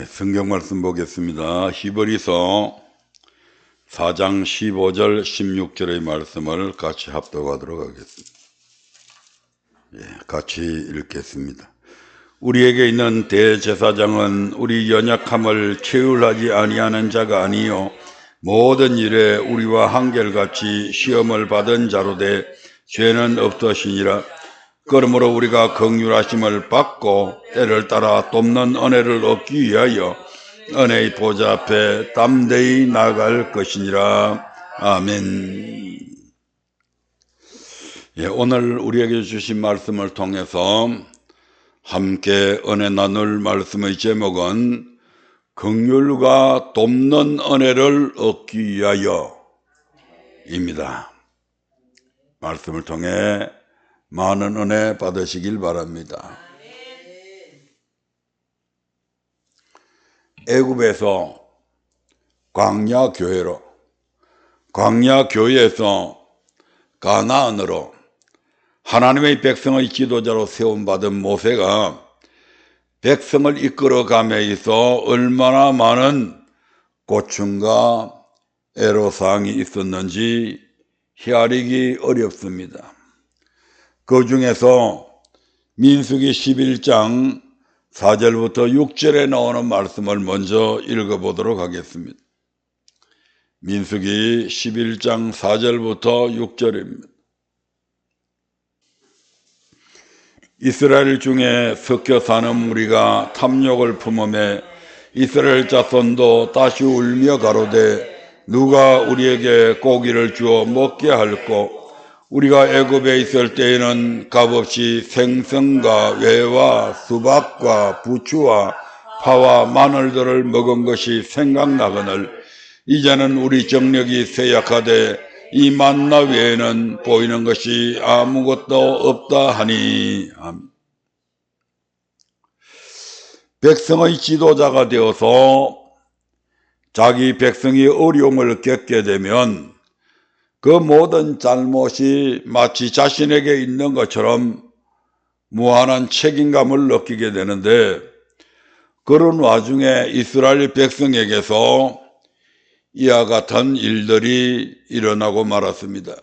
성경 말씀 보겠습니다. 히브리서 4장 15절 16절의 말씀을 같이 합독하도록 하겠습니다. 같이 읽겠습니다. 우리에게 있는 대제사장은 우리 연약함을 체휼하지 아니하는 자가 아니요 모든 일에 우리와 한결같이 시험을 받은 자로되 죄는 없으시니라. 그러므로 우리가 긍휼하심을 받고 때를 따라 돕는 은혜를 얻기 위하여 은혜의 보좌 앞에 담대히 나아갈 것이니라. 아멘. 오늘 우리에게 주신 말씀을 통해서 함께 은혜 나눌 말씀의 제목은 긍휼과 돕는 은혜를 얻기 위하여 입니다. 말씀을 통해 많은 은혜 받으시길 바랍니다. 애굽에서 광야교회에서 가나안으로 하나님의 백성의 지도자로 세움받은 모세가 백성을 이끌어감에 있어 얼마나 많은 고충과 애로사항이 있었는지 헤아리기 어렵습니다. 그 중에서 민수기 11장 4절부터 6절에 나오는 말씀을 먼저 읽어보도록 하겠습니다. 민수기 11장 4절부터 6절입니다. 이스라엘 중에 섞여 사는 무리가 탐욕을 품음에 이스라엘 자손도 다시 울며 가로되 누가 우리에게 고기를 주어 먹게 할꼬. 우리가 애굽에 있을 때에는 값없이 생선과 회와 수박과 부추와 파와 마늘들을 먹은 것이 생각나거늘 이제는 우리 정력이 쇠약하되 이 만나 외에는 보이는 것이 아무것도 없다 하니. 백성의 지도자가 되어서 자기 백성이 어려움을 겪게 되면 그 모든 잘못이 마치 자신에게 있는 것처럼 무한한 책임감을 느끼게 되는데, 그런 와중에 이스라엘 백성에게서 이와 같은 일들이 일어나고 말았습니다.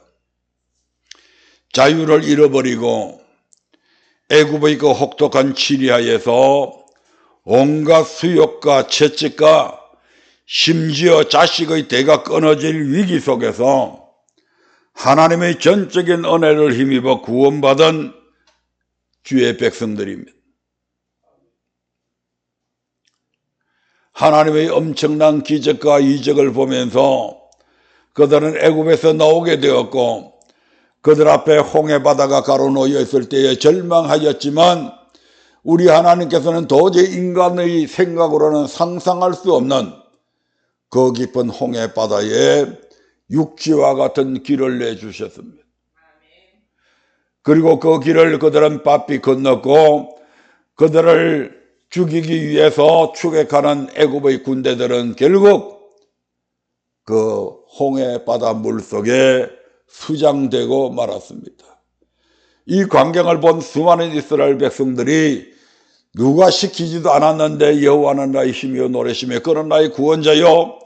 자유를 잃어버리고 애굽의 그 혹독한 치리하에서 온갖 수욕과 채찍과 심지어 자식의 대가 끊어질 위기 속에서 하나님의 전적인 은혜를 힘입어 구원받은 주의 백성들입니다. 하나님의 엄청난 기적과 이적을 보면서 그들은 애굽에서 나오게 되었고 그들 앞에 홍해바다가 가로놓여 있을 때에 절망하였지만 우리 하나님께서는 도저히 인간의 생각으로는 상상할 수 없는 그 깊은 홍해바다에 육지와 같은 길을 내주셨습니다. 그리고 그 길을 그들은 바삐 건넜고 그들을 죽이기 위해서 추격하는 애굽의 군대들은 결국 그 홍해바다 물속에 수장되고 말았습니다. 이 광경을 본 수많은 이스라엘 백성들이 누가 시키지도 않았는데 여호와는 나의 힘이요 노래시며 그는 나의 구원자요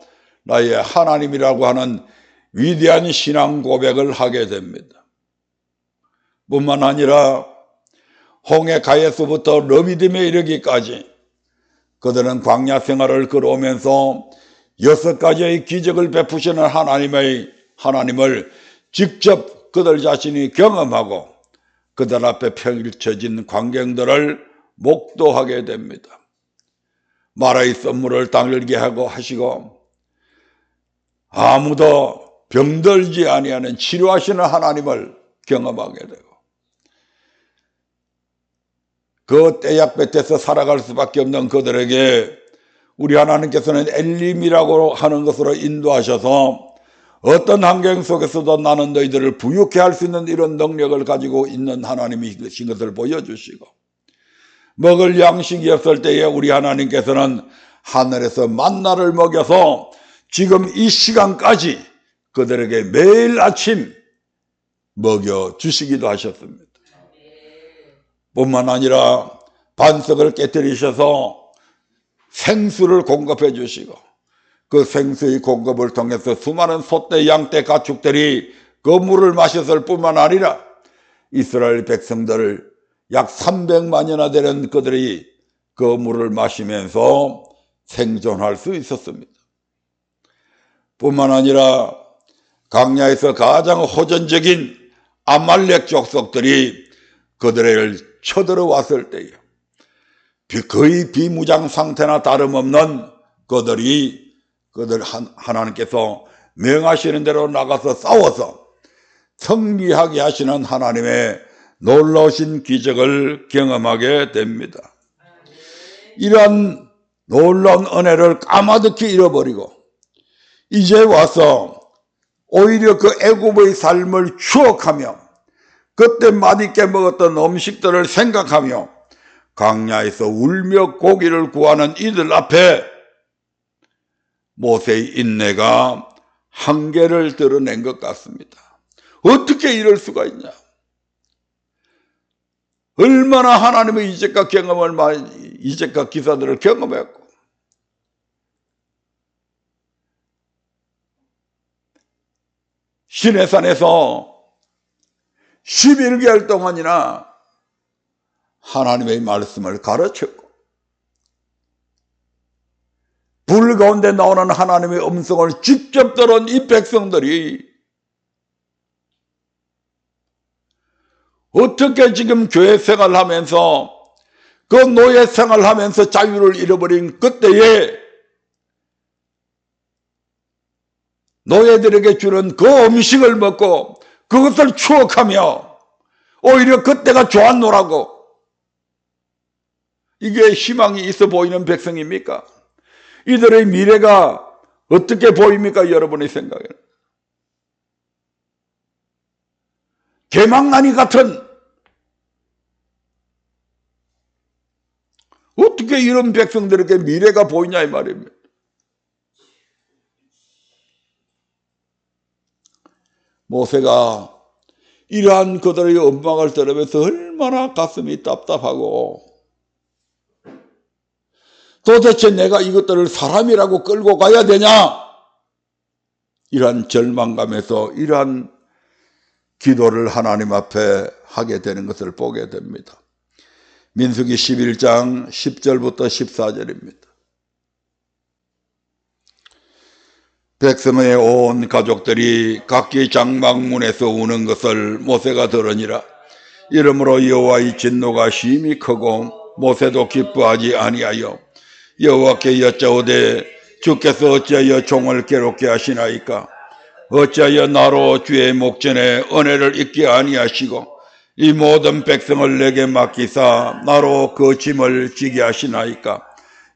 나의 하나님이라고 하는 위대한 신앙 고백을 하게 됩니다. 뿐만 아니라 홍해가에서부터 르비딤에 이르기까지 그들은 광야 생활을 걸어오면서 6가지의 기적을 베푸시는 하나님을 직접 그들 자신이 경험하고 그들 앞에 펼쳐진 광경들을 목도하게 됩니다. 마라의 썰물을 당길게 하시고 아무도 병들지 아니하는 치료하시는 하나님을 경험하게 되고 그 떼약볕에서 살아갈 수밖에 없는 그들에게 우리 하나님께서는 엘림이라고 하는 것으로 인도하셔서 어떤 환경 속에서도 나는 너희들을 부유케 할 수 있는 이런 능력을 가지고 있는 하나님이신 것을 보여주시고 먹을 양식이 없을 때에 우리 하나님께서는 하늘에서 만나를 먹여서 지금 이 시간까지 그들에게 매일 아침 먹여주시기도 하셨습니다. 뿐만 아니라 반석을 깨뜨리셔서 생수를 공급해 주시고 그 생수의 공급을 통해서 수많은 소떼, 양떼, 가축들이 그 물을 마셨을 뿐만 아니라 이스라엘 백성들 약 300만이나 되는 그들이 그 물을 마시면서 생존할 수 있었습니다. 뿐만 아니라 광야에서 가장 호전적인 아말렉 족속들이 그들을 쳐들어왔을 때에 거의 비무장 상태나 다름없는 그들 하나님께서 명하시는 대로 나가서 싸워서 승리하게 하시는 하나님의 놀라우신 기적을 경험하게 됩니다. 이러한 놀라운 은혜를 까마득히 잃어버리고 이제 와서 오히려 그 애굽의 삶을 추억하며 그때 맛있게 먹었던 음식들을 생각하며 광야에서 울며 고기를 구하는 이들 앞에 모세의 인내가 한계를 드러낸 것 같습니다. 어떻게 이럴 수가 있냐? 얼마나 하나님의 이적과 이적과 기사들을 경험했고 시내산에서 11개월 동안이나 하나님의 말씀을 가르쳤고 불 가운데 나오는 하나님의 음성을 직접 들은 이 백성들이 어떻게 지금 교회 생활하면서 그 노예 생활하면서 자유를 잃어버린 그때에 노예들에게 주는 그 음식을 먹고 그것을 추억하며 오히려 그때가 좋았노라고 이게 희망이 있어 보이는 백성입니까? 이들의 미래가 어떻게 보입니까? 여러분의 생각에는 개망나니 같은 어떻게 이런 백성들에게 미래가 보이냐 이 말입니다. 모세가 이러한 그들의 원망을 들으면서 얼마나 가슴이 답답하고 도대체 내가 이것들을 사람이라고 끌고 가야 되냐? 이러한 절망감에서 이러한 기도를 하나님 앞에 하게 되는 것을 보게 됩니다. 민수기 11장 10절부터 14절입니다. 백성의 온 가족들이 각기 장막문에서 우는 것을 모세가 들으니라. 이러므로 여호와의 진노가 심히 크고 모세도 기뻐하지 아니하여 여호와께 여짜오되 주께서 어찌하여 종을 괴롭게 하시나이까? 어찌하여 나로 주의 목전에 은혜를 잊게 아니하시고 이 모든 백성을 내게 맡기사 나로 그 짐을 지게 하시나이까?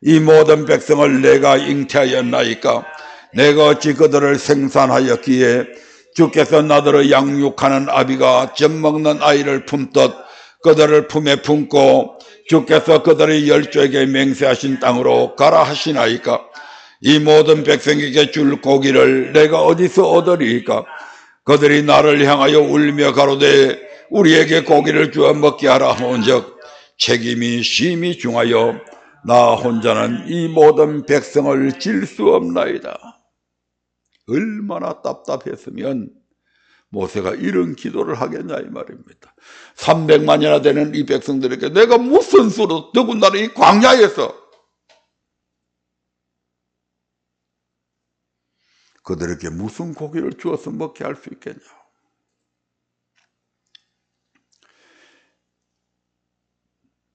이 모든 백성을 내가 잉태하였나이까? 내가 어찌 그들을 생산하였기에 주께서 나더러 양육하는 아비가 젖 먹는 아이를 품듯 그들을 품에 품고 주께서 그들의 열조에게 맹세하신 땅으로 가라 하시나이까? 이 모든 백성에게 줄 고기를 내가 어디서 얻으리이까? 그들이 나를 향하여 울며 가로되 우리에게 고기를 주어 먹게 하라 하온즉 책임이 심히 중하여 나 혼자는 이 모든 백성을 질 수 없나이다. 얼마나 답답했으면 모세가 이런 기도를 하겠냐 이 말입니다. 300만이나 되는 이 백성들에게 내가 무슨 수로 더군다나 이 광야에서 그들에게 무슨 고기를 주어서 먹게 할 수 있겠냐.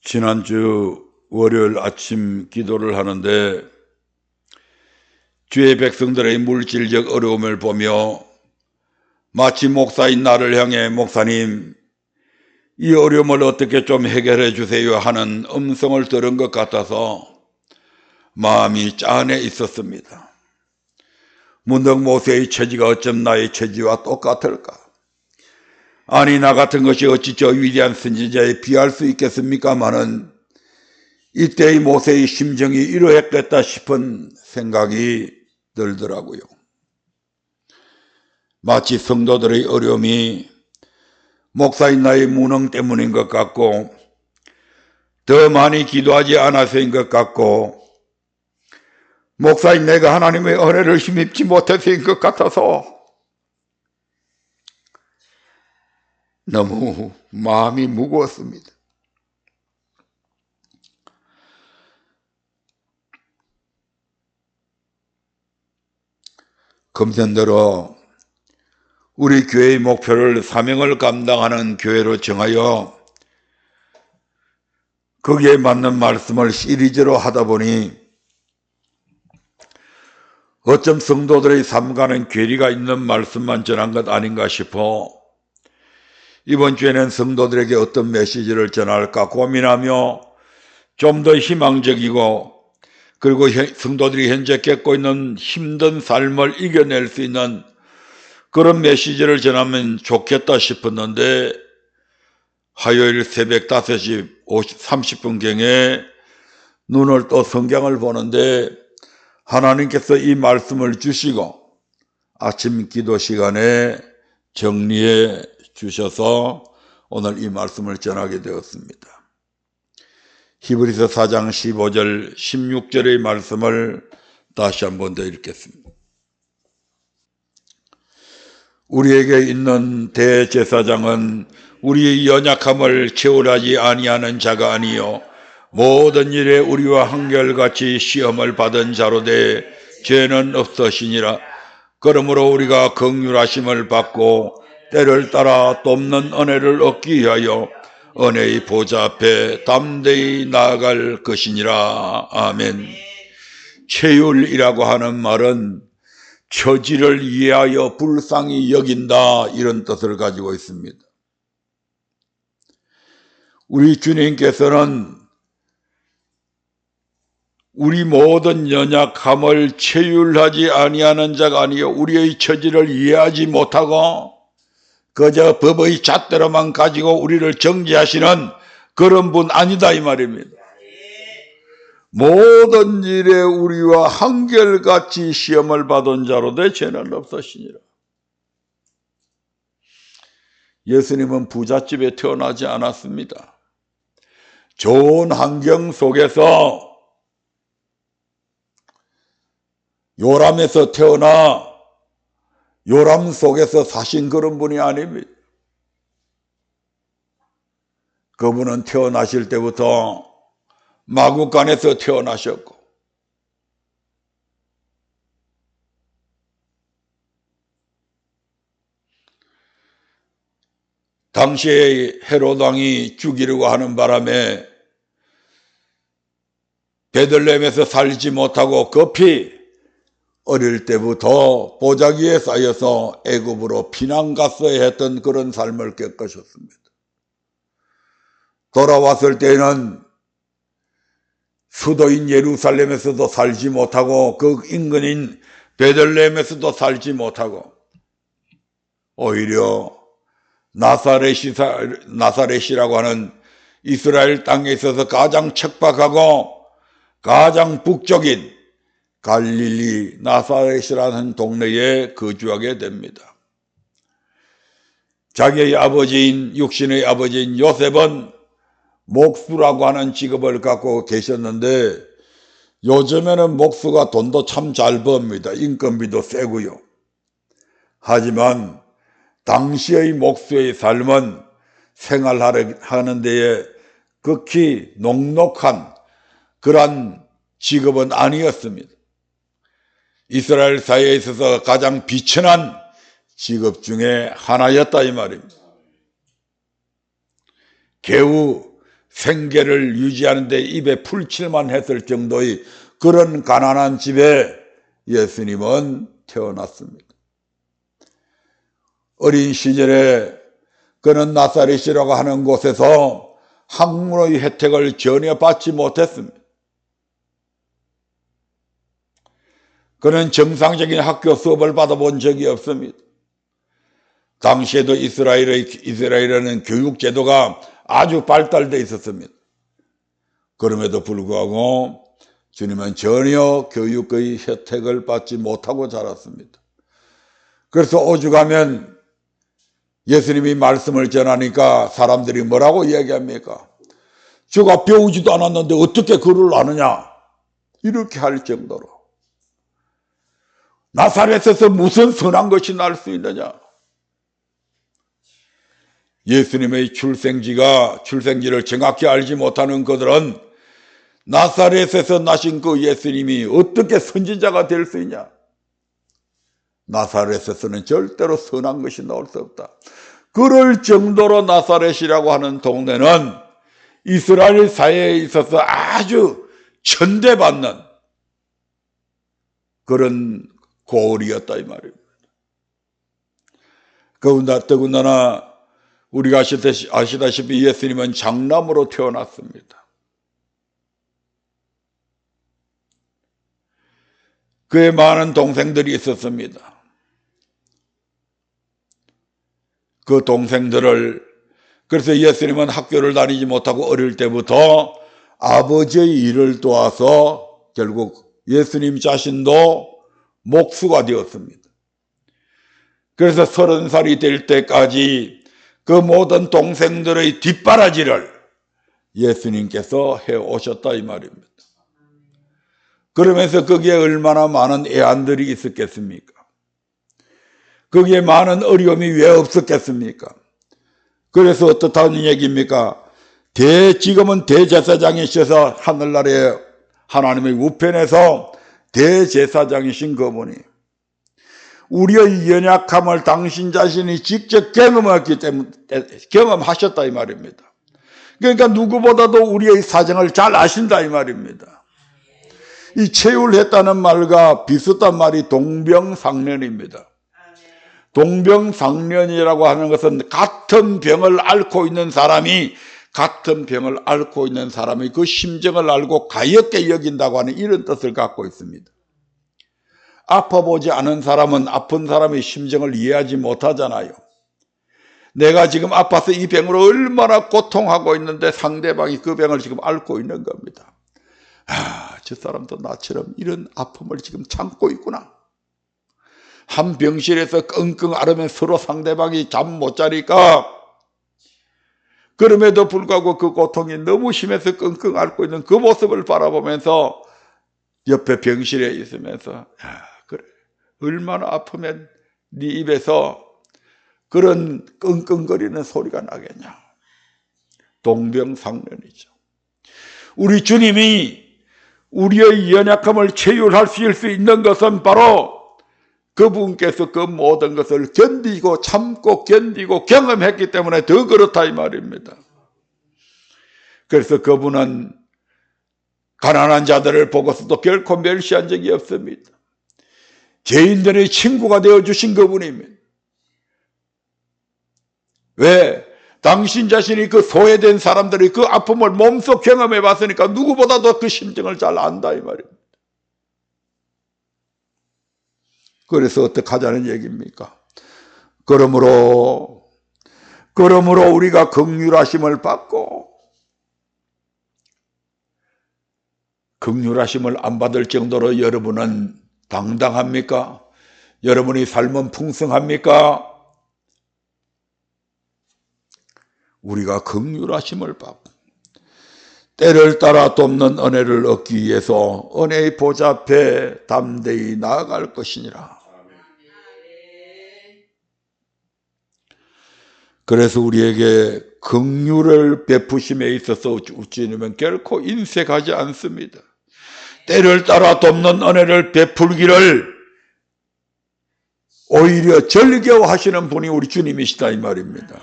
지난주 월요일 아침 기도를 하는데 주의 백성들의 물질적 어려움을 보며 마치 목사인 나를 향해 목사님 이 어려움을 어떻게 좀 해결해 주세요 하는 음성을 들은 것 같아서 마음이 짠해 있었습니다. 문득 모세의 처지가 어쩜 나의 처지와 똑같을까? 아니 나 같은 것이 어찌 저 위대한 선지자에 비할 수 있겠습니까마는 이때의 모세의 심정이 이러했겠다 싶은 생각이 들더라고요. 마치 성도들의 어려움이 목사인 나의 무능 때문인 것 같고 더 많이 기도하지 않아서인 것 같고 목사인 내가 하나님의 은혜를 힘입지 못해서인 것 같아서 너무 마음이 무거웠습니다. 금년대로 우리 교회의 목표를 사명을 감당하는 교회로 정하여 거기에 맞는 말씀을 시리즈로 하다 보니 어쩜 성도들의 삶과는 괴리가 있는 말씀만 전한 것 아닌가 싶어 이번 주에는 성도들에게 어떤 메시지를 전할까 고민하며 좀 더 희망적이고 그리고 성도들이 현재 겪고 있는 힘든 삶을 이겨낼 수 있는 그런 메시지를 전하면 좋겠다 싶었는데 화요일 새벽 5시 30분경에 눈을 떠 성경을 보는데 하나님께서 이 말씀을 주시고 아침 기도 시간에 정리해 주셔서 오늘 이 말씀을 전하게 되었습니다. 히브리서 4장 15절 16절의 말씀을 다시 한번 더 읽겠습니다. 우리에게 있는 대제사장은 우리의 연약함을 채울하지 아니하는 자가 아니요 모든 일에 우리와 한결같이 시험을 받은 자로 돼 죄는 없으시니라. 그러므로 우리가 긍휼하심을 받고 때를 따라 돕는 은혜를 얻기 위하여 은혜의 보좌 앞에 담대히 나아갈 것이니라. 아멘. 체휼이라고 하는 말은 처지를 이해하여 불쌍히 여긴다 이런 뜻을 가지고 있습니다. 우리 주님께서는 우리 모든 연약함을 체휼하지 아니하는 자가 아니요 우리의 처지를 이해하지 못하고 그저 법의 잣대로만 가지고 우리를 정죄하시는 그런 분 아니다 이 말입니다. 모든 일에 우리와 한결같이 시험을 받은 자로 돼 죄는 없으시니라. 예수님은 부잣집에 태어나지 않았습니다. 좋은 환경 속에서 요람에서 태어나 요람 속에서 사신 그런 분이 아닙니다. 그분은 태어나실 때부터 마구간에서 태어나셨고 당시에 헤롯 왕이 죽이려고 하는 바람에 베들레헴에서 살지 못하고 급히 어릴 때부터 보자기에 쌓여서 애굽으로 피난 갔어야 했던 그런 삶을 겪으셨습니다. 돌아왔을 때는 수도인 예루살렘에서도 살지 못하고 그 인근인 베들레헴에서도 살지 못하고 오히려 나사렛이라고 하는 이스라엘 땅에 있어서 가장 척박하고 가장 북쪽인 갈릴리 나사렛이라는 동네에 거주하게 됩니다. 자기의 아버지인 육신의 아버지인 요셉은 목수라고 하는 직업을 갖고 계셨는데 요즘에는 목수가 돈도 참 잘 법니다. 인건비도 세고요. 하지만 당시의 목수의 삶은 생활하는 데에 극히 녹록한 그러한 직업은 아니었습니다. 이스라엘 사회에 있어서 가장 비천한 직업 중에 하나였다 이 말입니다. 겨우 생계를 유지하는 데 입에 풀칠만 했을 정도의 그런 가난한 집에 예수님은 태어났습니다. 어린 시절에 그는 나사렛이라고 하는 곳에서 학문의 혜택을 전혀 받지 못했습니다. 그는 정상적인 학교 수업을 받아본 적이 없습니다. 당시에도 이스라엘에는 교육제도가 아주 발달되어 있었습니다. 그럼에도 불구하고 주님은 전혀 교육의 혜택을 받지 못하고 자랐습니다. 그래서 오죽하면 예수님이 말씀을 전하니까 사람들이 뭐라고 이야기합니까? 저가 배우지도 않았는데 어떻게 글을 아느냐? 이렇게 할 정도로 나사렛에서 무슨 선한 것이 날 수 있느냐? 예수님의 출생지를 정확히 알지 못하는 그들은 나사렛에서 나신 그 예수님이 어떻게 선지자가 될 수 있냐? 나사렛에서는 절대로 선한 것이 나올 수 없다. 그럴 정도로 나사렛이라고 하는 동네는 이스라엘 사회에 있어서 아주 천대받는 그런 고을이었다 이 말입니다. 더군다나 우리가 아시다시피 예수님은 장남으로 태어났습니다. 그의 많은 동생들이 있었습니다. 그 동생들을 그래서 예수님은 학교를 다니지 못하고 어릴 때부터 아버지의 일을 도와서 결국 예수님 자신도 목수가 되었습니다. 그래서 30살이 될 때까지 그 모든 동생들의 뒷바라지를 예수님께서 해오셨다 이 말입니다. 그러면서 거기에 얼마나 많은 애안들이 있었겠습니까? 거기에 많은 어려움이 왜 없었겠습니까? 그래서 어떻다는 얘기입니까? 지금은 대제사장이셔서 하늘나라의 하나님의 우편에서 대제사장이신 그분이 우리의 연약함을 당신 자신이 직접 경험했기 때문에 경험하셨다 이 말입니다. 그러니까 누구보다도 우리의 사정을 잘 아신다 이 말입니다. 이 체휼했다는 말과 비슷한 말이 동병상련입니다. 동병상련이라고 하는 것은 같은 병을 앓고 있는 사람이 그 심정을 알고 가엾게 여긴다고 하는 이런 뜻을 갖고 있습니다. 아파보지 않은 사람은 아픈 사람의 심정을 이해하지 못하잖아요. 내가 지금 아파서 이 병으로 얼마나 고통하고 있는데 상대방이 그 병을 지금 앓고 있는 겁니다. 저 사람도 나처럼 이런 아픔을 지금 참고 있구나. 한 병실에서 끙끙 앓으면 서로 상대방이 잠 못 자니까 그럼에도 불구하고 그 고통이 너무 심해서 끙끙 앓고 있는 그 모습을 바라보면서 옆에 병실에 있으면서 그래 얼마나 아프면 네 입에서 그런 끙끙거리는 소리가 나겠냐. 동병상련이죠. 우리 주님이 우리의 연약함을 체휼할 수 있는 것은 바로 그분께서 그 모든 것을 견디고 참고 견디고 경험했기 때문에 더 그렇다 이 말입니다. 그래서 그분은 가난한 자들을 보고서도 결코 멸시한 적이 없습니다. 죄인들의 친구가 되어주신 그분입니다. 왜? 당신 자신이 그 소외된 사람들의 그 아픔을 몸소 경험해 봤으니까 누구보다도 그 심정을 잘 안다 이 말입니다. 그래서 어떻게 하자는 얘기입니까? 그러므로 우리가 긍휼하심을 받고 긍휼하심을 안 받을 정도로 여러분은 당당합니까? 여러분의 삶은 풍성합니까? 우리가 긍휼하심을 받고 때를 따라 돕는 은혜를 얻기 위해서 은혜의 보좌 앞에 담대히 나아갈 것이니라. 그래서 우리에게 긍휼을 베푸심에 있어서 주님은 결코 인색하지 않습니다. 때를 따라 돕는 은혜를 베풀기를 오히려 즐겨하시는 분이 우리 주님이시다 이 말입니다.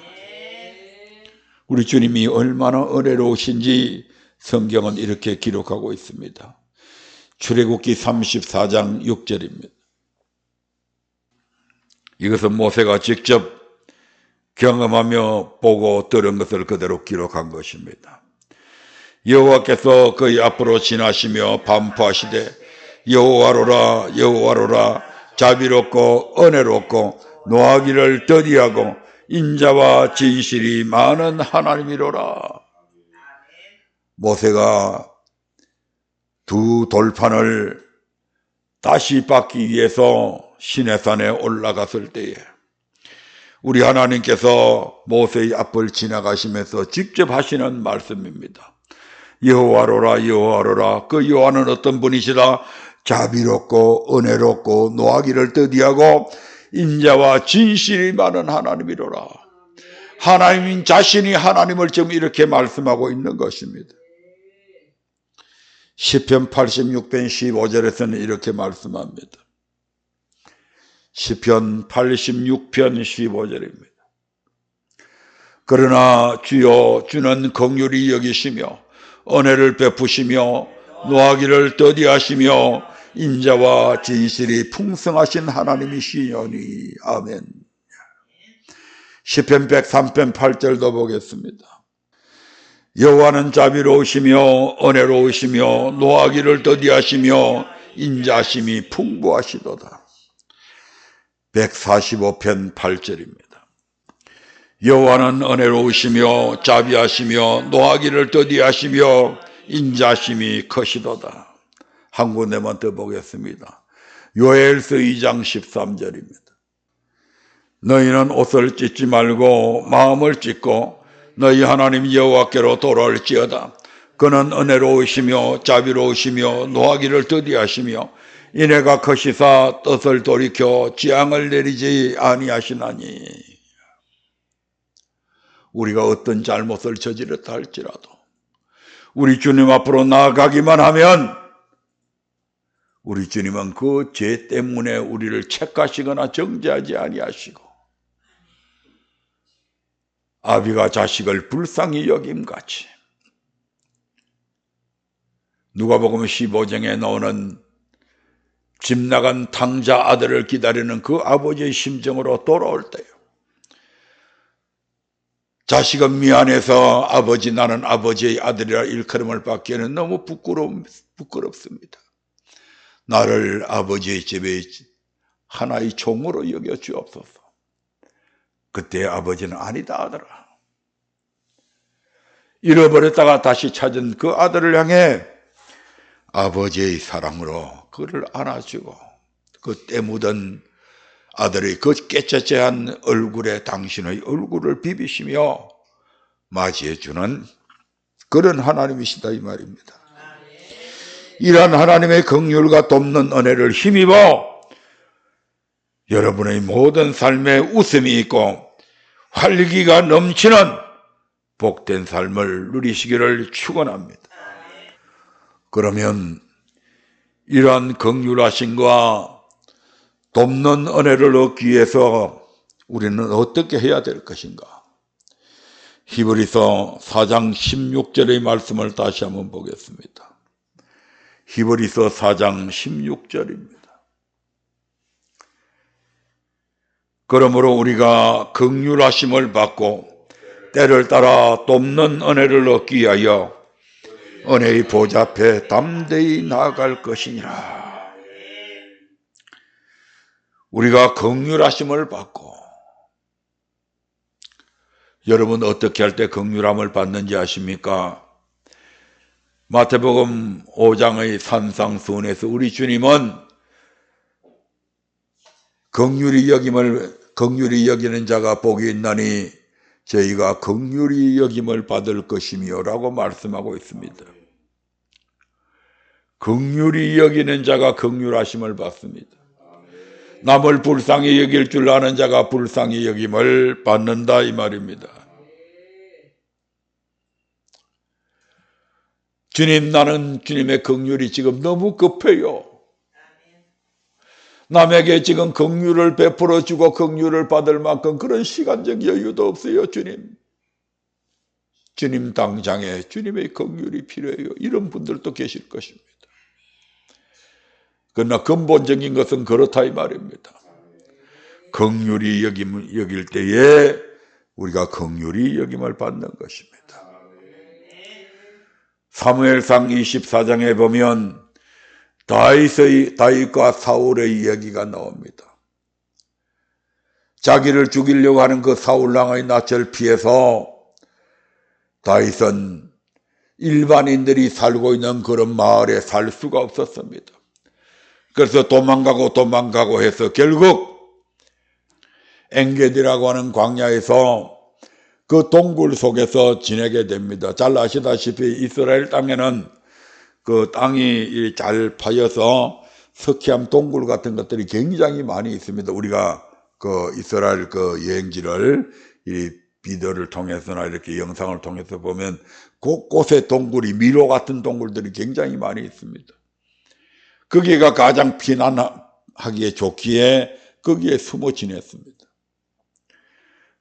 우리 주님이 얼마나 은혜로우신지 성경은 이렇게 기록하고 있습니다. 출애굽기 34장 6절입니다. 이것은 모세가 직접 경험하며 보고 들은 것을 그대로 기록한 것입니다. 여호와께서 그의 앞으로 지나시며 반포하시되 여호와로라 여호와로라 자비롭고 은혜롭고 노하기를 더디하고 인자와 진실이 많은 하나님이로라. 모세가 두 돌판을 다시 받기 위해서 시내산에 올라갔을 때에 우리 하나님께서 모세의 앞을 지나가시면서 직접 하시는 말씀입니다. 여호와로라 여호와로라. 그 여호와는 어떤 분이시다? 자비롭고 은혜롭고 노하기를 더디하고 인자와 진실이 많은 하나님이로라. 하나님 자신이 하나님을 지금 이렇게 말씀하고 있는 것입니다. 시편 86편 15절에서는 이렇게 말씀합니다. 시편 86편 15절입니다. 그러나 주여 주는 긍휼히 여기시며 은혜를 베푸시며 노하기를 더디하시며 인자와 진실이 풍성하신 하나님이시오니. 아멘. 시편 103편 8절도 보겠습니다. 여호와는 자비로우시며 은혜로우시며 노하기를 더디하시며 인자심이 풍부하시도다. 145편 8절입니다. 여호와는 은혜로우시며 자비하시며 노하기를 더디하시며 인자심이 크시도다. 한 군데만 더 보겠습니다. 요엘서 2장 13절입니다. 너희는 옷을 찢지 말고 마음을 찢고 너희 하나님 여호와께로 돌아올지어다. 그는 은혜로우시며 자비로우시며 노하기를 더디하시며 인애가 크시사 뜻을 돌이켜 지향을 내리지 아니하시나니. 우리가 어떤 잘못을 저지렀다 할지라도 우리 주님 앞으로 나아가기만 하면 우리 주님은 그 죄 때문에 우리를 책하시거나 정죄하지 아니하시고 아비가 자식을 불쌍히 여김같이 누가복음 15장에 나오는 집 나간 탕자 아들을 기다리는 그 아버지의 심정으로 돌아올 때요, 자식은 미안해서 아버지 나는 아버지의 아들이라 일컬음을 받기에는 너무 부끄럽습니다. 나를 아버지의 집에 하나의 종으로 여겨 주옵소서. 그때 아버지는 아니다 하더라. 잃어버렸다가 다시 찾은 그 아들을 향해 아버지의 사랑으로 그를 안아주고 그 때 묻은 아들의 그 깨째째한 얼굴에 당신의 얼굴을 비비시며 맞이해주는 그런 하나님이시다 이 말입니다. 이러한 하나님의 긍휼과 돕는 은혜를 힘입어 여러분의 모든 삶에 웃음이 있고 활기가 넘치는 복된 삶을 누리시기를 축원합니다. 그러면 이러한 긍휼하심과 돕는 은혜를 얻기 위해서 우리는 어떻게 해야 될 것인가? 히브리서 4장 16절의 말씀을 다시 한번 보겠습니다. 히브리서 4장 16절입니다. 그러므로 우리가 긍휼하심을 받고 때를 따라 돕는 은혜를 얻기 위하여 은혜의 보좌 앞에 담대히 나아갈 것이니라. 우리가 긍휼하심을 받고, 여러분 어떻게 할 때 긍휼함을 받는지 아십니까? 마태복음 5장의 산상수훈에서 우리 주님은 긍휼히 여기는 자가 복이 있나니 저희가 긍휼히 여김을 받을 것이며 라고 말씀하고 있습니다. 긍휼히 여기는 자가 긍휼하심을 받습니다. 남을 불쌍히 여길 줄 아는 자가 불쌍히 여김을 받는다 이 말입니다. 주님, 나는 주님의 긍휼이 지금 너무 급해요. 남에게 지금 긍휼을 베풀어 주고 긍휼을 받을 만큼 그런 시간적 여유도 없어요. 주님 당장에 주님의 긍휼이 필요해요. 이런 분들도 계실 것입니다. 그러나 근본적인 것은 그렇다 이 말입니다. 긍휼히 여길 때에 우리가 긍휼히 여김을 받는 것입니다. 사무엘상 24장에 보면 다윗과 사울의 이야기가 나옵니다. 자기를 죽이려고 하는 그 사울왕의 낯을 피해서 다윗은 일반인들이 살고 있는 그런 마을에 살 수가 없었습니다. 그래서 도망가고 해서 결국 엥게디라고 하는 광야에서 그 동굴 속에서 지내게 됩니다. 잘 아시다시피 이스라엘 땅에는 그 땅이 잘 파여서 스키함 동굴 같은 것들이 굉장히 많이 있습니다. 우리가 그 이스라엘 그 여행지를 이 비디오를 통해서나 이렇게 영상을 통해서 보면 곳곳에 동굴이, 미로 같은 동굴들이 굉장히 많이 있습니다. 거기가 가장 피난하기에 좋기에 거기에 숨어 지냈습니다.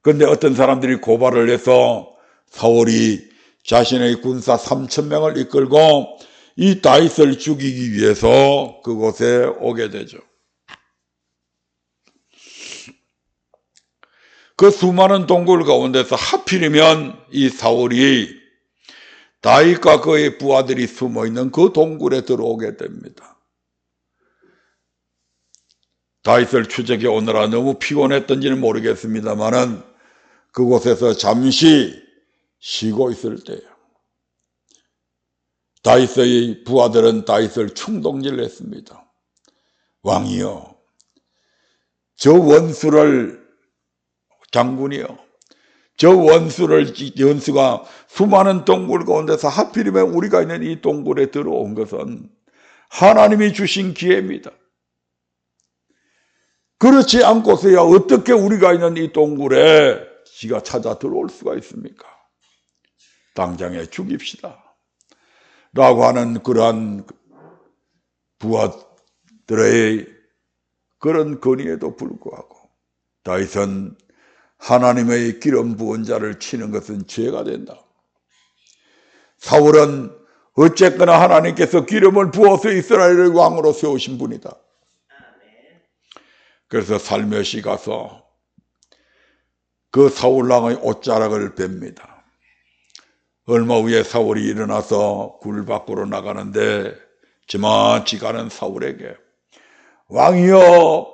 그런데 어떤 사람들이 고발을 해서 사울이 자신의 군사 3,000명을 이끌고 이 다윗을 죽이기 위해서 그곳에 오게 되죠. 그 수많은 동굴 가운데서 하필이면 이 사울이 다윗과 그의 부하들이 숨어있는 그 동굴에 들어오게 됩니다. 다윗을 추적해 오느라 너무 피곤했던지는 모르겠습니다만은 그곳에서 잠시 쉬고 있을 때예요. 다윗의 부하들은 다윗을 충동질했습니다. 왕이여, 저 원수를, 장군이여, 저 원수가 수많은 동굴 가운데서 하필이면 우리가 있는 이 동굴에 들어온 것은 하나님이 주신 기회입니다. 그렇지 않고서야 어떻게 우리가 있는 이 동굴에 지가 찾아 들어올 수가 있습니까? 당장에 죽입시다. 라고 하는 그러한 부하들의 그런 건의에도 불구하고 다윗은 하나님의 기름 부은 자를 치는 것은 죄가 된다. 사울은 어쨌거나 하나님께서 기름을 부어서 이스라엘의 왕으로 세우신 분이다. 그래서 살며시 가서 그 사울왕의 옷자락을 뺍니다. 얼마 후에 사울이 일어나서 굴 밖으로 나가는데 저만치 가는 사울에게 왕이여,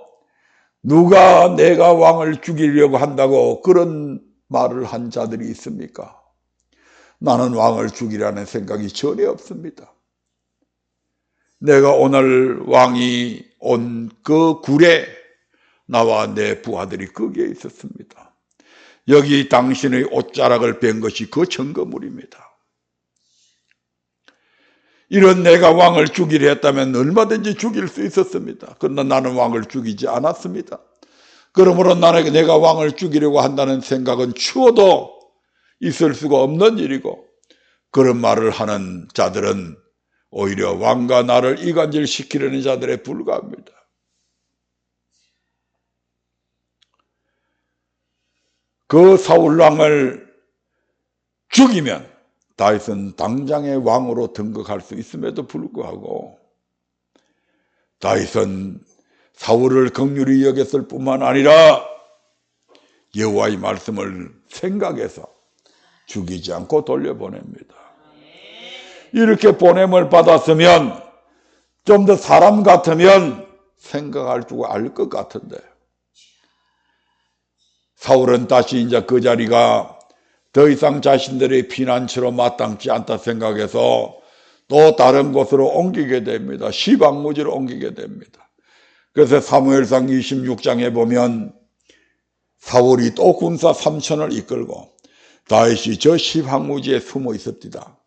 누가 내가 왕을 죽이려고 한다고 그런 말을 한 자들이 있습니까? 나는 왕을 죽이라는 생각이 전혀 없습니다. 내가 오늘 왕이 온 그 굴에 나와 내 부하들이 거기에 있었습니다. 여기 당신의 옷자락을 뺀 것이 그 증거물입니다. 이런 내가 왕을 죽이려 했다면 얼마든지 죽일 수 있었습니다. 그러나 나는 왕을 죽이지 않았습니다. 그러므로 내가 왕을 죽이려고 한다는 생각은 추워도 있을 수가 없는 일이고, 그런 말을 하는 자들은 오히려 왕과 나를 이간질시키려는 자들에 불과합니다. 그 사울왕을 죽이면 다윗은 당장에 왕으로 등극할 수 있음에도 불구하고 다윗은 사울을 긍휼히 여겼을 뿐만 아니라 여호와의 말씀을 생각해서 죽이지 않고 돌려보냅니다. 이렇게 보냄을 받았으면 좀 더 사람 같으면 생각할 줄 알 것 같은데, 사울은 다시 이제 그 자리가 더 이상 자신들의 피난처로 마땅치 않다 생각해서 또 다른 곳으로 옮기게 됩니다. 시방무지로 옮기게 됩니다. 그래서 사무엘상 26장에 보면 사울이 또 군사 3,000을 이끌고 다윗이 저 시방무지에 숨어 있었디다.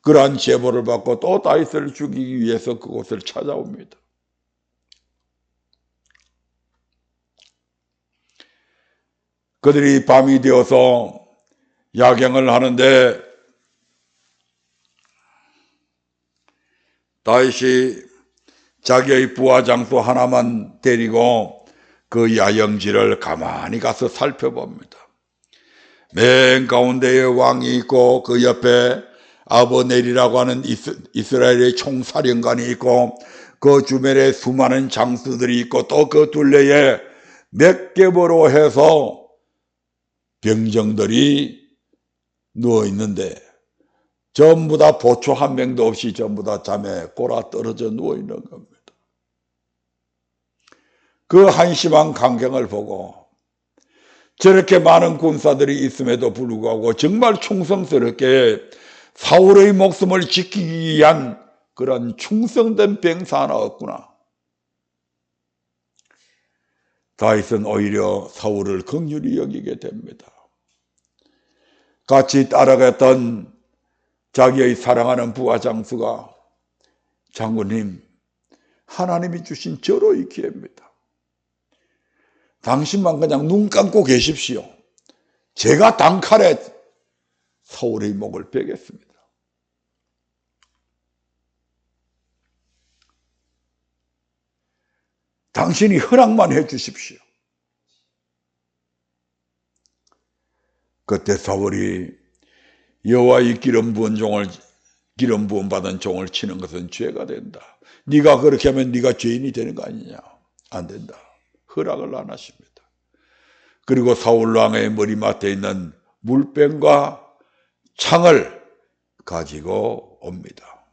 그러한 제보를 받고 또 다윗을 죽이기 위해서 그곳을 찾아옵니다. 그들이 밤이 되어서 야경을 하는데 다윗이 자기의 부하 장수 하나만 데리고 그 야영지를 가만히 가서 살펴봅니다. 맨 가운데에 왕이 있고 그 옆에 아버넬이라고 하는 이스라엘의 총사령관이 있고 그 주변에 수많은 장수들이 있고 또 그 둘레에 몇 겹으로 해서 병정들이 누워 있는데 전부 다 보초 한 명도 없이 전부 다 잠에 골아 떨어져 누워 있는 겁니다. 그 한심한 광경을 보고 저렇게 많은 군사들이 있음에도 불구하고 정말 충성스럽게 사울의 목숨을 지키기 위한 그런 충성된 병사 하나 없구나. 다윗은 오히려 사울을 긍휼히 여기게 됩니다. 같이 따라갔던 자기의 사랑하는 부하 장수가 장군님, 하나님이 주신 절호의 기회입니다. 당신만 그냥 눈 감고 계십시오. 제가 단칼에 사울의 목을 베겠습니다. 당신이 허락만 해 주십시오. 그때 사울이 여호와의 기름 부음 받은 종을 치는 것은 죄가 된다. 네가 그렇게 하면 네가 죄인이 되는 거 아니냐. 안 된다. 허락을 안 하십니다. 그리고 사울 왕의 머리맡에 있는 물병과 창을 가지고 옵니다.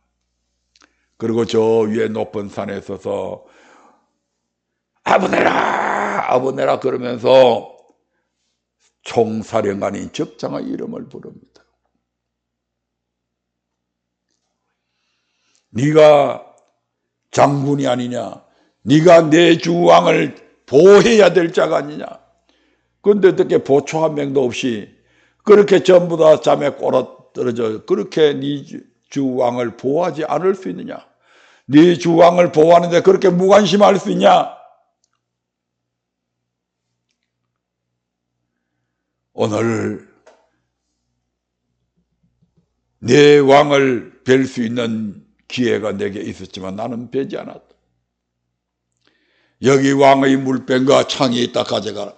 그리고 저 위에 높은 산에 서서 아브네라 아브네라 그러면서 총사령관인 적장의 이름을 부릅니다. 네가 장군이 아니냐? 네가 내 주왕을 보호해야 될 자가 아니냐? 그런데 어떻게 보초 한 명도 없이 그렇게 전부 다 잠에 꼬라떨어져 그렇게 네 주왕을 보호하지 않을 수 있느냐? 네 주왕을 보호하는데 그렇게 무관심할 수 있냐? 오늘 내 왕을 뵐 수 있는 기회가 내게 있었지만 나는 뵈지 않았다. 여기 왕의 물병과 창이 있다 가져가라.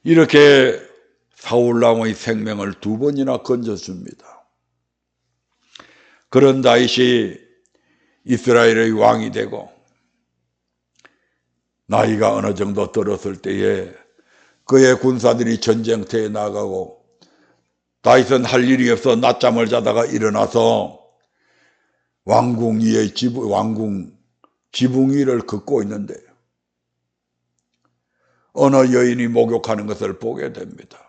이렇게 사울왕의 생명을 2번이나 건져줍니다. 그런 다윗이 이스라엘의 왕이 되고 나이가 어느 정도 들었을 때에 그의 군사들이 전쟁터에 나가고 다윗은 할 일이 없어 낮잠을 자다가 일어나서 왕궁 위에 왕궁 지붕 위를 걷고 있는데 어느 여인이 목욕하는 것을 보게 됩니다.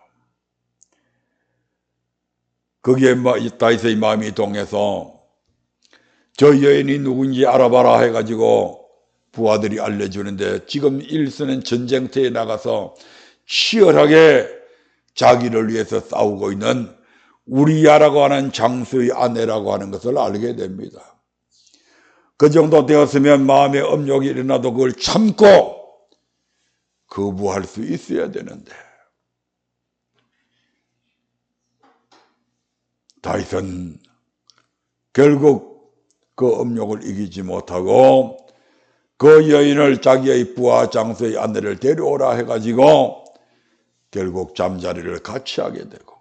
거기에 다윗의 마음이 동해서 저 여인이 누군지 알아봐라 해가지고 부하들이 알려주는데 지금 일선은 전쟁터에 나가서 치열하게 자기를 위해서 싸우고 있는 우리야라고 하는 장수의 아내라고 하는 것을 알게 됩니다. 그 정도 되었으면 마음에 업욕이 일어나도 그걸 참고 거부할 수 있어야 되는데 다윗은 결국 그 업욕을 이기지 못하고 그 여인을 자기의 부하 장수의 아내를 데려오라 해가지고 결국 잠자리를 같이 하게 되고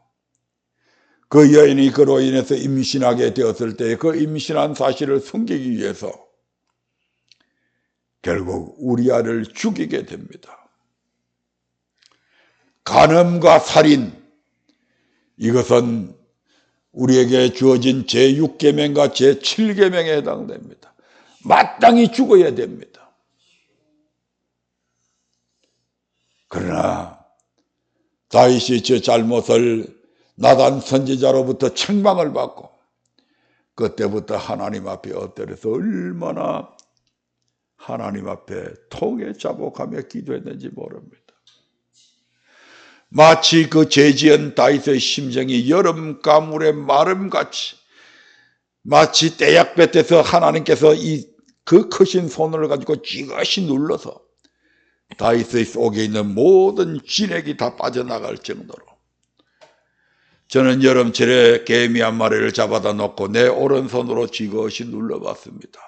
그 여인이 그로 인해서 임신하게 되었을 때 그 임신한 사실을 숨기기 위해서 결국 우리아를 죽이게 됩니다. 간음과 살인 이것은 우리에게 주어진 제6계명과 제7계명에 해당됩니다. 마땅히 죽어야 됩니다. 그러나 다윗이 저 잘못을 나단 선지자로부터 책망을 받고 그때부터 하나님 앞에 엎드려서 얼마나 하나님 앞에 통에 자복하며 기도했는지 모릅니다. 마치 그 죄지은 다윗의 심정이 여름 가물의 마름같이 마치 떼약볕에서 하나님께서 그 크신 손을 가지고 쥐것이 눌러서 다윗의 속에 있는 모든 진액이 다 빠져나갈 정도로 저는 여름철에 개미 한 마리를 잡아다 놓고 내 오른손으로 쥐것이 눌러봤습니다.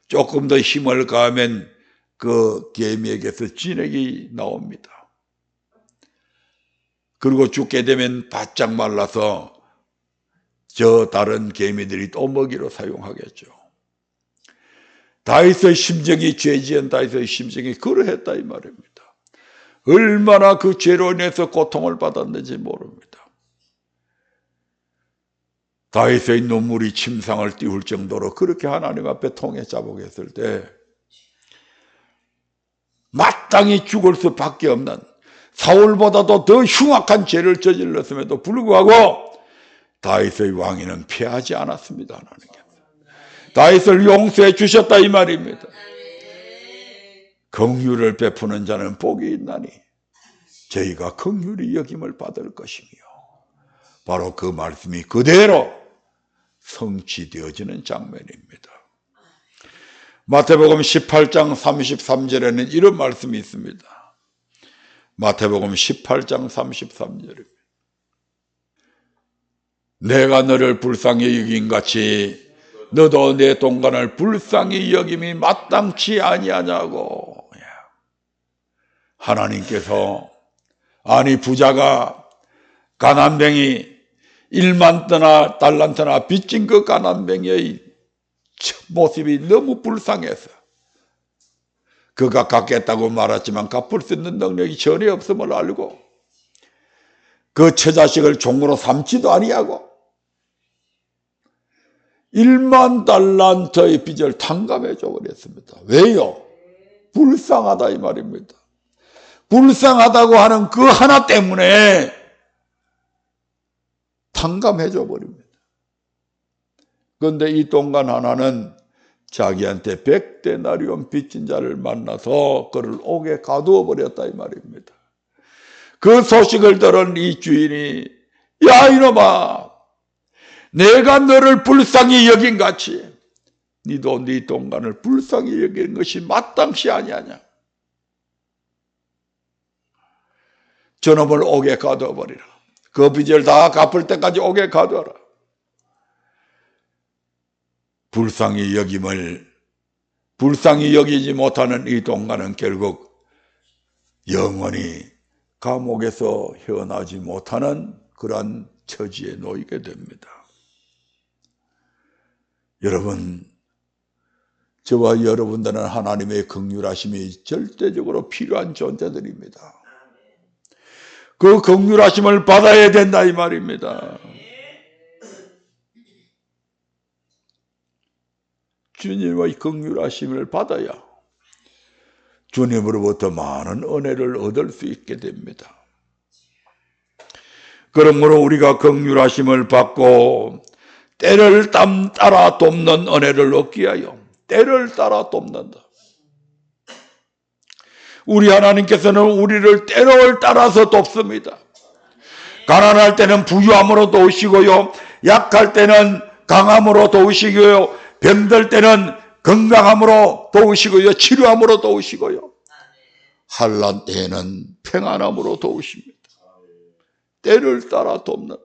조금 더 힘을 가하면 그 개미에게서 진액이 나옵니다. 그리고 죽게 되면 바짝 말라서 저 다른 개미들이 또 먹이로 사용하겠죠. 다윗의 심정이 죄지은 다윗의 심정이 그러했다 이 말입니다. 얼마나 그 죄로 인해서 고통을 받았는지 모릅니다. 다윗의 눈물이 침상을 띄울 정도로 그렇게 하나님 앞에 통해 자복했을 때 마땅히 죽을 수밖에 없는 사울보다도 더 흉악한 죄를 저질렀음에도 불구하고 다윗의 왕위는 피하지 않았습니다. 하나님께서 다윗을 용서해 주셨다 이 말입니다. 긍휼을 베푸는 자는 복이 있나니 저희가 긍휼히 여김을 받을 것이며 바로 그 말씀이 그대로 성취되어지는 장면입니다. 마태복음 18장 33절에는 이런 말씀이 있습니다. 마태복음 18장 33절입니다. 내가 너를 불쌍히 여긴 같이 너도 내 동간을 불쌍히 여김이 마땅치 아니하냐고. 하나님께서, 아니 부자가 가난뱅이 1만 달란트나 빚진 그 가난뱅이의 모습이 너무 불쌍해서 그가 갚겠다고 말했지만 갚을 수 있는 능력이 전혀 없음을 알고 그 처자식을 종으로 삼지도 아니하고 1만 달란트의 빚을 탕감해 줘버렸습니다. 왜요? 불쌍하다 이 말입니다. 불쌍하다고 하는 그 하나 때문에 탕감해 줘버립니다. 그런데 이 동간 하나는 자기한테 100데나리온 빚진 자를 만나서 그를 옥에 가두어 버렸다 이 말입니다. 그 소식을 들은 이 주인이, 야 이놈아, 내가 너를 불쌍히 여긴 같이 니도 네 동간을 불쌍히 여기는 것이 마땅치 아니하냐. 저놈을 옥에 가두어 버리라. 그 빚을 다 갚을 때까지 옥에 가두어라. 불쌍히 여기지 못하는 이 동간은 결국 영원히 감옥에서 헤어나지 못하는 그러한 처지에 놓이게 됩니다. 여러분, 저와 여러분들은 하나님의 긍휼하심이 절대적으로 필요한 존재들입니다. 그 긍휼하심을 받아야 된다 이 말입니다. 주님의 긍휼하심을 받아야 주님으로부터 많은 은혜를 얻을 수 있게 됩니다. 그러므로 우리가 긍휼하심을 받고 때를 따라 돕는 은혜를 얻기 위하여 때를 따라 돕는다. 우리 하나님께서는 우리를 때를 따라서 돕습니다. 가난할 때는 부유함으로 도우시고요, 약할 때는 강함으로 도우시고요, 병들 때는 건강함으로 도우시고요, 치료함으로 도우시고요, 환난 때에는 평안함으로 도우십니다. 때를 따라 돕는다.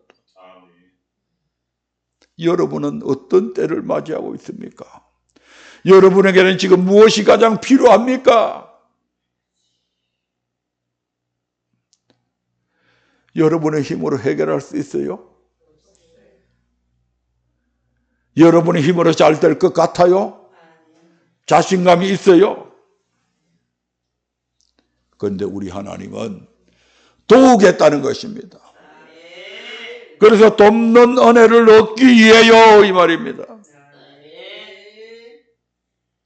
여러분은 어떤 때를 맞이하고 있습니까? 여러분에게는 지금 무엇이 가장 필요합니까? 여러분의 힘으로 해결할 수 있어요? 여러분의 힘으로 잘 될 것 같아요? 자신감이 있어요? 그런데 우리 하나님은 도우겠다는 것입니다. 그래서 돕는 은혜를 얻기 위해요 이 말입니다.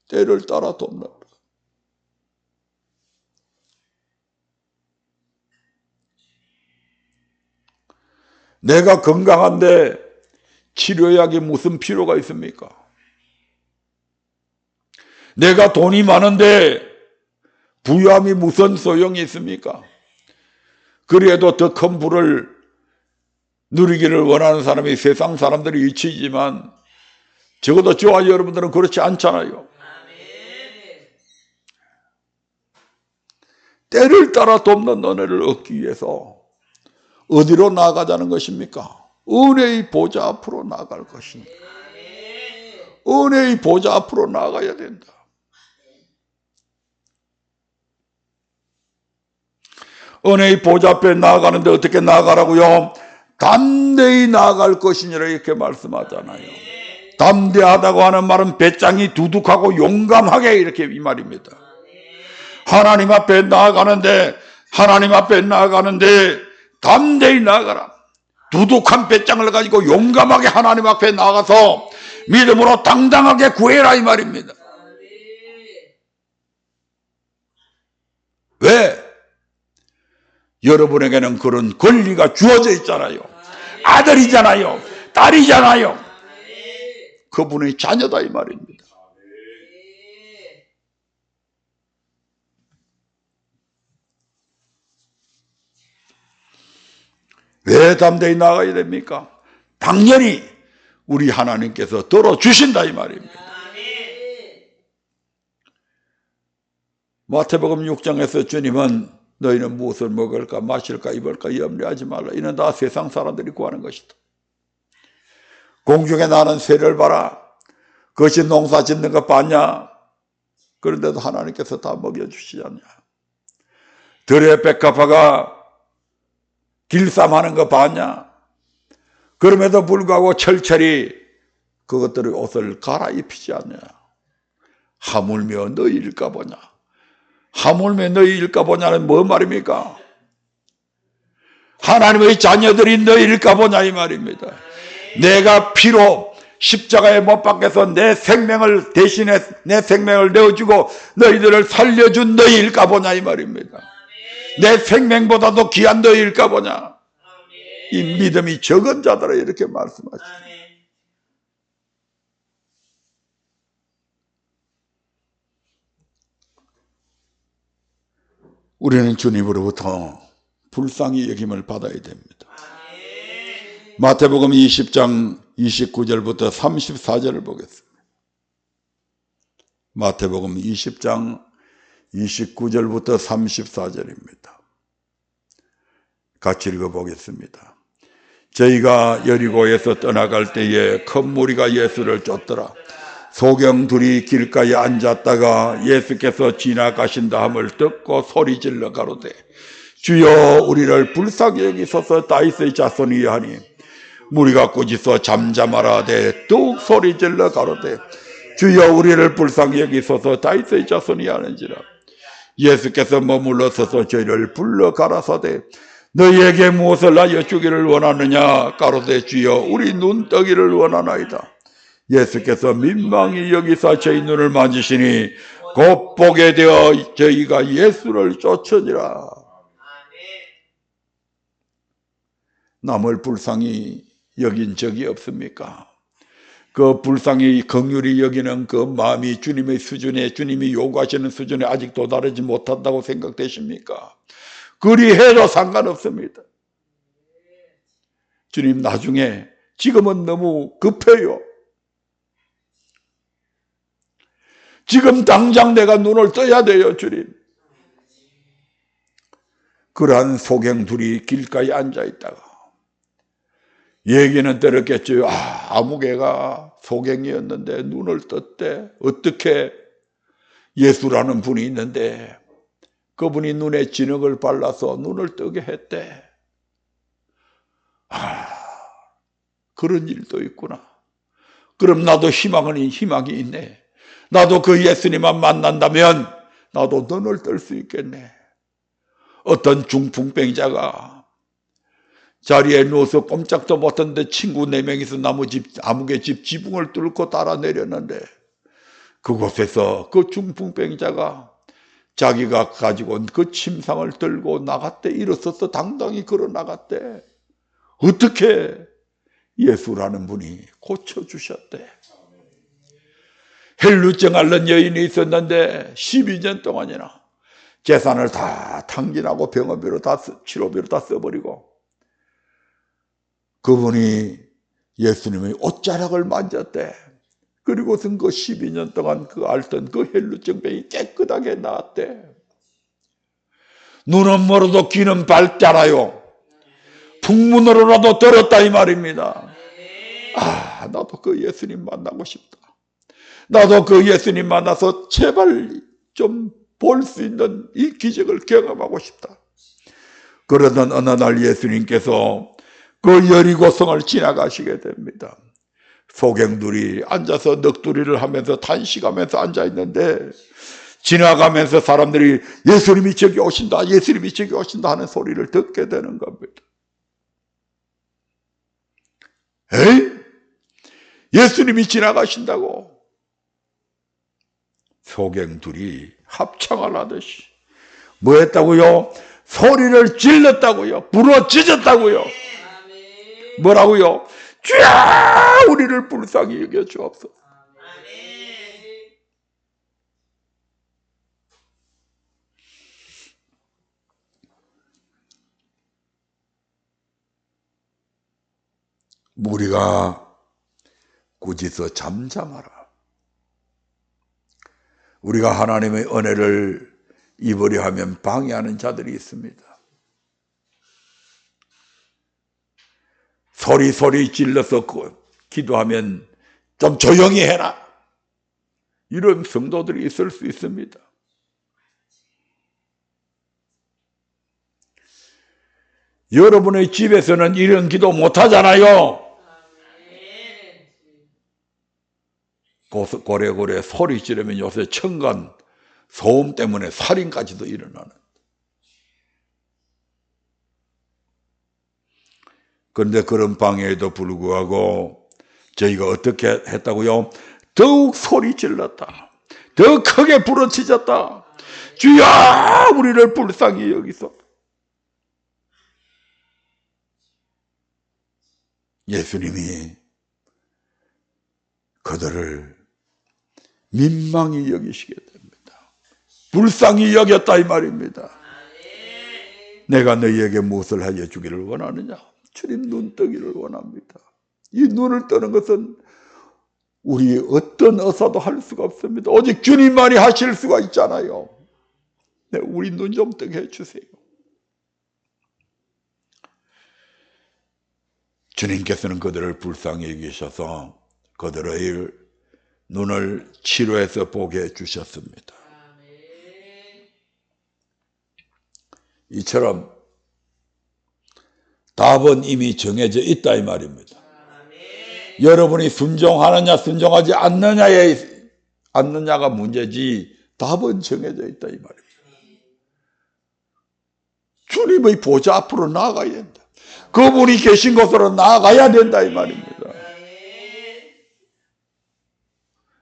때를 따라 돕는다. 내가 건강한데 치료약이 무슨 필요가 있습니까? 내가 돈이 많은데 부유함이 무슨 소용이 있습니까? 그래도 더 큰 부를 누리기를 원하는 사람이 세상 사람들이 이치지만 적어도 저와 여러분들은 그렇지 않잖아요. 때를 따라 돕는 은혜를 얻기 위해서 어디로 나아가자는 것입니까? 은혜의 보좌 앞으로 나아갈 것입니다. 은혜의 보좌 앞으로 나아가야 된다. 은혜의 보좌 앞에 나아가는데 어떻게 나아가라고요? 담대히 나아갈 것이니라 이렇게 말씀하잖아요. 담대하다고 하는 말은 배짱이 두둑하고 용감하게 이렇게 이 말입니다. 하나님 앞에 나아가는데 담대히 나아가라. 두둑한 배짱을 가지고 용감하게 하나님 앞에 나가서 믿음으로 당당하게 구해라 이 말입니다. 왜? 여러분에게는 그런 권리가 주어져 있잖아요. 아들이잖아요. 딸이잖아요. 그분의 자녀다 이 말입니다. 왜 담대히 나가야 됩니까? 당연히 우리 하나님께서 들어주신다 이 말입니다. 마태복음 6장에서 주님은 너희는 무엇을 먹을까 마실까 입을까 염려하지 말라. 이는 다 세상 사람들이 구하는 것이다. 공중에 나는 새를 봐라. 그것이 농사 짓는 거 봤냐? 그런데도 하나님께서 다 먹여주시지 않냐? 들의 백합화가 길쌈하는 거 봤냐? 그럼에도 불구하고 철철이 그것들의 옷을 갈아입히지 않냐? 하물며 너희일까 보냐? 하물며 너희일까 보냐는 뭐 말입니까? 하나님의 자녀들이 너희일까 보냐 이 말입니다. 내가 피로 십자가에 못 박혀서 내 생명을 대신해 내 생명을 내어주고 너희들을 살려준 너희일까 보냐 이 말입니다. 내 생명보다도 귀한 너희일까 보냐. 이 믿음이 적은 자들은 이렇게 말씀하십니다. 우리는 주님으로부터 불쌍히 여김을 받아야 됩니다. 마태복음 20장 29절부터 34절을 보겠습니다. 마태복음 20장 29절부터 34절입니다. 같이 읽어보겠습니다. 저희가 여리고에서 떠나갈 때에 큰 무리가 예수를 쫓더라. 소경 둘이 길가에 앉았다가 예수께서 지나가신다 함을 듣고 소리질러 가로되 주여 우리를 불쌍히 여기소서 다윗의 자손이여 하니 무리가 꾸짖어 잠잠하라되 뚝 소리질러 가로되 주여 우리를 불쌍히 여기소서 다윗의 자손이여 하는지라. 예수께서 머물러 서서 저희를 불러 가라사대 너희에게 무엇을 하여 주기를 원하느냐? 가로되 주여 우리 눈 뜨기를 원하나이다. 예수께서 민망히 여기사 저희 눈을 만지시니 곧 보게 되어 저희가 예수를 쫓으니라. 남을 불쌍히 여긴 적이 없습니까? 그 불쌍히 긍휼히 여기는 그 마음이 주님의 수준에 주님이 요구하시는 수준에 아직 도달하지 못한다고 생각되십니까? 그리 해도 상관없습니다. 주님 나중에 지금은 너무 급해요. 지금 당장 내가 눈을 떠야 돼요, 주님. 그러한 소경 둘이 길가에 앉아있다가 얘기는 들었겠죠. 아무개가 소경이었는데 눈을 떴대. 어떻게 예수라는 분이 있는데 그분이 눈에 진흙을 발라서 눈을 뜨게 했대. 그런 일도 있구나. 그럼 나도 희망이 있네. 나도 그 예수님만 만난다면 나도 눈을 뜰 수 있겠네. 어떤 중풍병자가 자리에 누워서 꼼짝도 못했는데 친구 4명이서 아무개집 지붕을 뚫고 따라 내렸는데 그곳에서 그 중풍병자가 자기가 가지고 온 그 침상을 들고 나갔대. 일어서서 당당히 걸어 나갔대. 어떻게 예수라는 분이 고쳐주셨대. 헬루증 앓는 여인이 있었는데 12년 동안이나 재산을 다 탕진하고 병원비로 다 치료비로 다 써버리고 그분이 예수님의 옷자락을 만졌대. 그리고선 그 12년 동안 그 앓던 그 헬루증병이 깨끗하게 나았대. 눈은 멀어도 귀는 밝잖아요. 풍문으로라도 들었다 이 말입니다. 나도 그 예수님 만나고 싶다. 나도 그 예수님 만나서 제발 좀 볼 수 있는 이 기적을 경험하고 싶다. 그러던 어느 날 예수님께서 그 여리고성을 지나가시게 됩니다. 소경들이 앉아서 넋두리를 하면서 탄식하면서 앉아있는데 지나가면서 사람들이 예수님이 저기 오신다, 예수님이 저기 오신다 하는 소리를 듣게 되는 겁니다. 에이? 예수님이 지나가신다고? 소경들이 합창을 하듯이 뭐 했다고요? 소리를 질렀다고요. 부러지졌다고요. 뭐라고요? 주야 우리를 불쌍히 여겨 주옵소서. 무리가 꾸짖어 잠잠하라. 우리가 하나님의 은혜를 입으려 하면 방해하는 자들이 있습니다. 소리 질러서 기도하면 좀 조용히 해라. 이런 성도들이 있을 수 있습니다. 여러분의 집에서는 이런 기도 못 하잖아요. 고래고래 소리 지르면 요새 천간 소음 때문에 살인까지도 일어나는. 그런데 그런 방해에도 불구하고 저희가 어떻게 했다고요? 더욱 소리 질렀다. 더 크게 부르짖었다. 주여 우리를 불쌍히 여기소. 예수님이 그들을 민망히 여기시게 됩니다. 불쌍히 여겼다 이 말입니다. 내가 너희에게 무엇을 하여 주기를 원하느냐? 주님 눈 뜨기를 원합니다. 이 눈을 뜨는 것은 우리 어떤 의사도 할 수가 없습니다. 오직 주님만이 하실 수가 있잖아요. 네, 우리 눈 좀 뜨게 해주세요. 주님께서는 그들을 불쌍히 여기셔서 그들의 눈을 치료해서 보게 해주셨습니다. 이처럼 답은 이미 정해져 있다 이 말입니다. 여러분이 순종하느냐 순종하지 않느냐가 문제지 답은 정해져 있다 이 말입니다. 주님의 보좌 앞으로 나아가야 된다. 그분이 계신 곳으로 나아가야 된다 이 말입니다.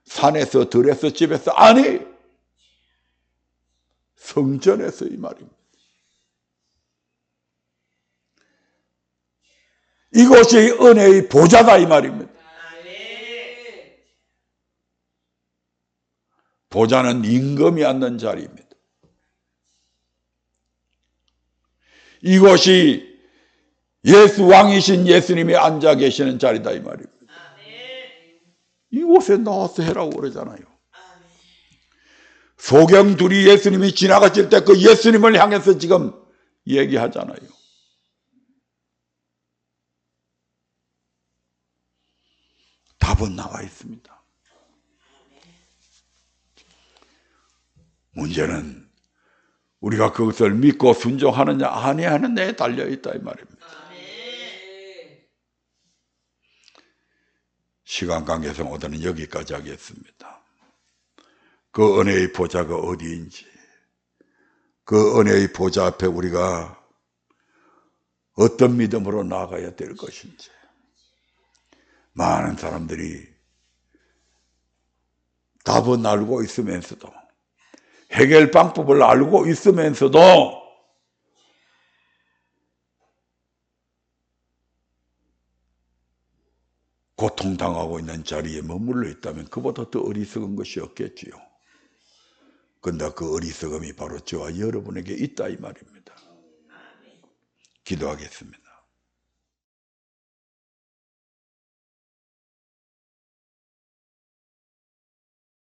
산에서 들에서 집에서 아니 성전에서 이 말입니다. 이곳이 은혜의 보좌다 이 말입니다. 보좌는 임금이 앉는 자리입니다. 이곳이 예수 왕이신 예수님이 앉아 계시는 자리다 이 말입니다. 이곳에 나와서 해라고 그러잖아요. 소경들이 예수님이 지나가실 때 그 예수님을 향해서 지금 얘기하잖아요. 답은 나와 있습니다. 문제는 우리가 그것을 믿고 순종하느냐 아니하는 데에 달려있다 이 말입니다. 시간 관계상 오늘은 여기까지 하겠습니다. 그 은혜의 보좌가 어디인지, 그 은혜의 보좌 앞에 우리가 어떤 믿음으로 나아가야 될 것인지, 많은 사람들이 답은 알고 있으면서도, 해결 방법을 알고 있으면서도 고통당하고 있는 자리에 머물러 있다면 그보다 더 어리석은 것이 없겠지요. 그런데 그 어리석음이 바로 저와 여러분에게 있다 이 말입니다. 기도하겠습니다.